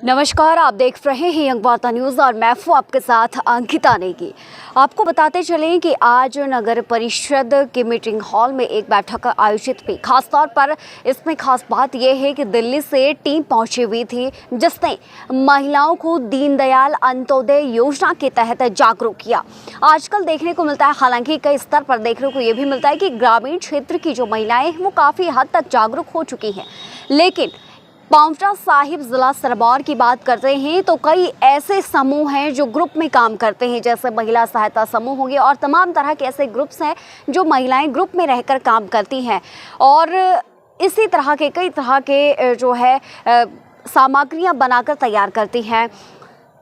नमस्कार, आप देख रहे हैं यंग वार्ता न्यूज़ और मैं हूं आपके साथ अंकिता नेगी। आपको बताते चलें कि आज नगर परिषद के मीटिंग हॉल में एक बैठक आयोजित हुई। खासतौर पर इसमें खास बात यह है कि दिल्ली से टीम पहुंची हुई थी जिसने महिलाओं को दीनदयाल अंत्योदय योजना के तहत जागरूक किया। आजकल देखने को मिलता है, हालांकि कई स्तर पर देखने को यह भी मिलता है कि ग्रामीण क्षेत्र की जो महिलाएं हैं वो काफ़ी हद तक जागरूक हो चुकी हैं, लेकिन पांवटा साहिब जिला सरबौर की बात करते हैं तो कई ऐसे समूह हैं जो ग्रुप में काम करते हैं, जैसे महिला सहायता समूह होंगे और तमाम तरह के ऐसे ग्रुप्स हैं जो महिलाएं ग्रुप में रहकर काम करती हैं और इसी तरह के कई तरह के जो है सामग्रियां बनाकर तैयार करती हैं।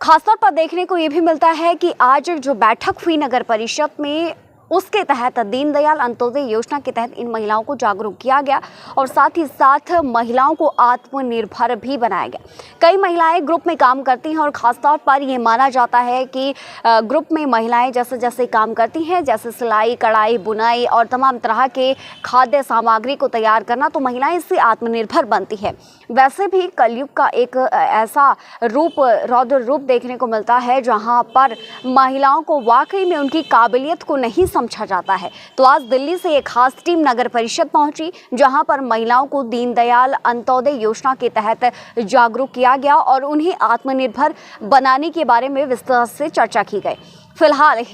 खासतौर पर देखने को ये भी मिलता है कि आज जो बैठक हुई नगर परिषद में उसके तहत दीनदयाल अंत्योदय योजना के तहत इन महिलाओं को जागरूक किया गया और साथ ही साथ महिलाओं को आत्मनिर्भर भी बनाया गया। कई महिलाएं ग्रुप में काम करती हैं और ख़ासतौर पर ये माना जाता है कि ग्रुप में महिलाएं जैसे जैसे काम करती हैं, जैसे सिलाई, कढ़ाई, बुनाई और तमाम तरह के खाद्य सामग्री को तैयार करना, तो महिलाएं इससे आत्मनिर्भर बनती है। वैसे भी कलयुग का एक ऐसा रौद्र रूप देखने को मिलता है जहाँ पर महिलाओं को वाकई में उनकी काबिलियत को नहीं समझा जाता है। तो आज दिल्ली से एक खास टीम नगर परिषद पहुंची जहां पर महिलाओं को दीनदयाल अंत्योदय योजना के तहत जागरूक किया गया और उन्हें आत्मनिर्भर बनाने के बारे में विस्तार से चर्चा की गई। फिलहाल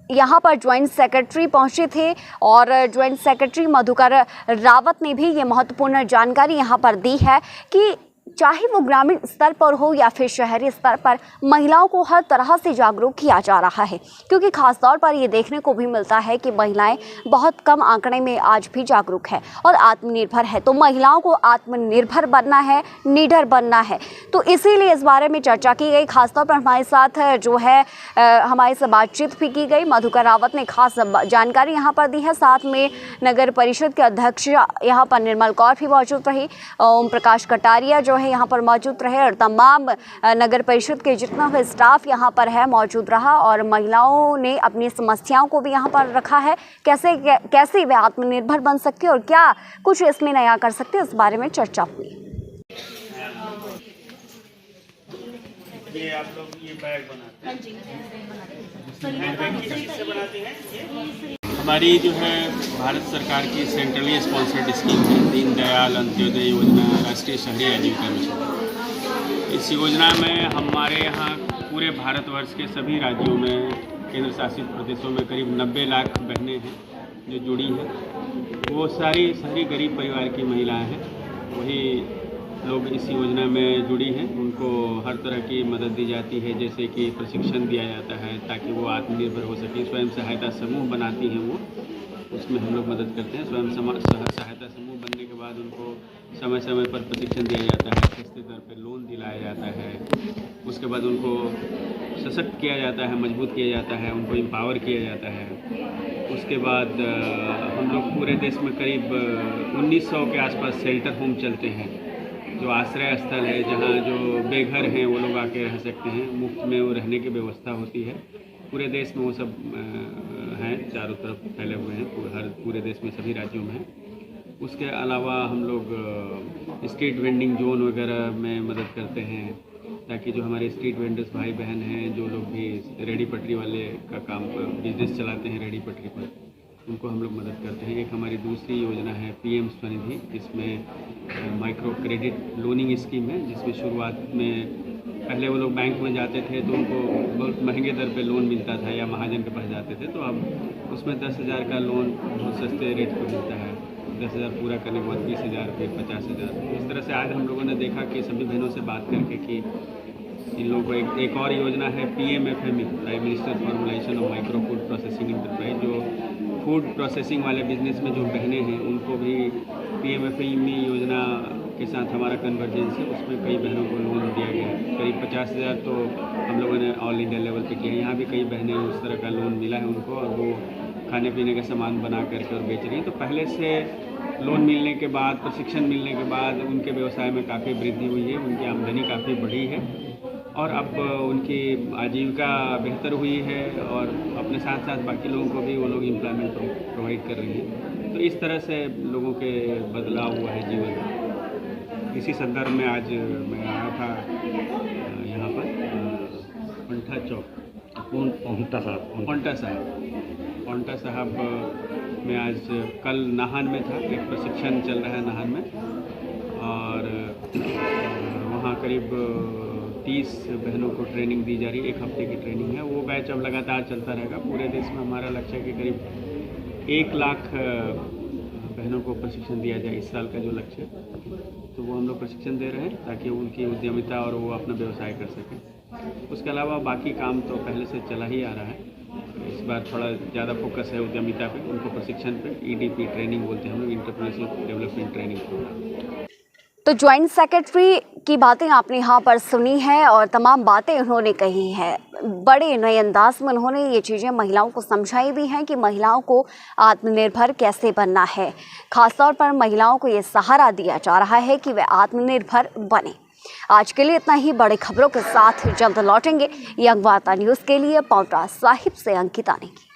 यहाँ पर ज्वाइंट सेक्रेटरी पहुंचे थे और ज्वाइंट सेक्रेटरी मधुकर रावत ने भी ये महत्वपूर्ण जानकारी यहाँ पर दी है कि चाहे वो ग्रामीण स्तर पर हो या फिर शहरी स्तर पर, महिलाओं को हर तरह से जागरूक किया जा रहा है, क्योंकि खासतौर पर ये देखने को भी मिलता है कि महिलाएं बहुत कम आंकड़े में आज भी जागरूक है और आत्मनिर्भर है। तो महिलाओं को आत्मनिर्भर बनना है, निडर बनना है, तो इसीलिए इस बारे में चर्चा की गई। खासतौर पर हमारे साथ जो है हमारे से बातचीत भी की गई। मधुकर रावत ने खास जानकारी यहाँ पर दी है। साथ में नगर परिषद के अध्यक्ष यहाँ पर निर्मल कौर भी मौजूद रही, ओम प्रकाश कटारिया जो है यहाँ पर मौजूद रहे और तमाम नगर परिषद के जितना भी स्टाफ यहाँ पर है मौजूद रहा और महिलाओं ने अपनी समस्याओं को भी यहाँ पर रखा है, कैसे वे आत्मनिर्भर बन सकते और क्या कुछ इसमें नया कर सकते, इस बारे में चर्चा हुई। ये आप लोग ये बैग बनाते हैं? हमारी जो है भारत सरकार की सेंट्रली स्पॉन्सर्ड स्कीम है दीनदयाल अंत्योदय योजना, राष्ट्रीय शहरी आजीविका मिशन। इस योजना में हमारे यहाँ पूरे भारतवर्ष के सभी राज्यों में, केंद्र शासित प्रदेशों में करीब 90 लाख बहनें हैं जो जुड़ी हैं। वो सारी शहरी गरीब परिवार की महिलाएं हैं, वही लोग इस योजना में जुड़ी हैं। उनको हर तरह की मदद दी जाती है, जैसे कि प्रशिक्षण दिया जाता है ताकि वो आत्मनिर्भर हो सकें। स्वयं सहायता समूह बनाती हैं वो, उसमें हम लोग मदद करते हैं। स्वयं सहायता समूह बनने के बाद उनको समय समय पर प्रशिक्षण दिया जाता है, सस्ते दर पर लोन दिलाया जाता है। उसके बाद उनको सशक्त किया जाता है, मजबूत किया जाता है, उनको एम्पावर किया जाता है। उसके बाद हम लोग पूरे देश में करीब 1900 के आसपास शेल्टर होम चलते हैं, जो आश्रय स्थल है जहाँ जो बेघर हैं वो लोग आके रह सकते हैं, मुफ्त में वो रहने की व्यवस्था होती है। पूरे देश में वो सब हैं, चारों तरफ फैले हुए हैं, पूरे देश में सभी राज्यों में हैं। उसके अलावा हम लोग स्ट्रीट वेंडिंग जोन वगैरह में मदद करते हैं ताकि जो हमारे स्ट्रीट वेंडर्स भाई बहन हैं, जो लोग भी रेडी पटरी वाले का काम बिजनेस चलाते हैं रेडी पटरी पर, उनको हम लोग मदद करते हैं। एक हमारी दूसरी योजना है पीएम स्वनिधि, जिसमें माइक्रो क्रेडिट लोनिंग स्कीम है, जिसमें शुरुआत में पहले वो लोग बैंक में जाते थे तो उनको बहुत महंगे दर पे लोन मिलता था या महाजन के पास जाते थे, तो अब उसमें 10,000 का लोन बहुत सस्ते रेट पर मिलता है। 10,000 पूरा करने के बाद 20,000 फिर 50,000। इस तरह से आज हम लोगों ने देखा कि सभी बहनों से बात करके कि इन लोगों को एक और योजना है PMFME, prime minister formulation of micro food processing enterprise, जो फूड प्रोसेसिंग वाले बिजनेस में जो बहनें हैं उनको भी PMFME योजना के साथ हमारा कन्वर्जेंस है। उसमें कई बहनों को लोन दिया गया है, करीब 50,000 तो हम लोगों ने ऑल इंडिया लेवल पे किया है। यहाँ भी कई बहनें उस तरह का लोन मिला है उनको और वो खाने पीने का सामान बना करके और बेच रही हैं। तो पहले से लोन मिलने के बाद, प्रशिक्षण मिलने के बाद उनके व्यवसाय में काफ़ी वृद्धि हुई है, उनकी आमदनी काफ़ी बढ़ी है और अब उनकी आजीविका बेहतर हुई है और अपने साथ साथ बाकी लोगों को भी वो लोग एम्प्लॉयमेंट प्रोवाइड कर रही हैं। तो इस तरह से लोगों के बदलाव हुआ है जीवन में। इसी संदर्भ में आज मैं आया था पौंटा साहब में आज कल नाहन में था, एक प्रशिक्षण चल रहा है नाहन में, और वहाँ करीब 30 बहनों को ट्रेनिंग दी जा रही है। 1 हफ्ते की ट्रेनिंग है। वो बैच अब लगातार चलता रहेगा। पूरे देश में हमारा लक्ष्य है कि करीब 1 लाख बहनों को प्रशिक्षण दिया जाए। इस साल का जो लक्ष्य है, तो वो हम लोग प्रशिक्षण दे रहे हैं ताकि उनकी उद्यमिता और वो अपना व्यवसाय कर सकें। उसके अलावा बाकी काम तो पहले से चला ही आ रहा है। इस बार थोड़ा ज़्यादा फोकस है उद्यमिता पे, उनको प्रशिक्षण पे, EDP ट्रेनिंग बोलते हैं हम लोग, एंटरप्रेन्योरशिप डेवलपमेंट ट्रेनिंग प्रोग्राम। तो ज्वाइंट सेक्रेटरी की बातें आपने यहाँ पर सुनी है और तमाम बातें उन्होंने कही हैं। बड़े नए अंदाज में उन्होंने ये चीज़ें महिलाओं को समझाई भी हैं कि महिलाओं को आत्मनिर्भर कैसे बनना है। खासतौर पर महिलाओं को ये सहारा दिया जा रहा है कि वे आत्मनिर्भर बने। आज के लिए इतना ही। बड़ी खबरों के साथ जल्द लौटेंगे। यंग वार्ता न्यूज़ के लिए पौंटा साहिब से अंकिता नेगी।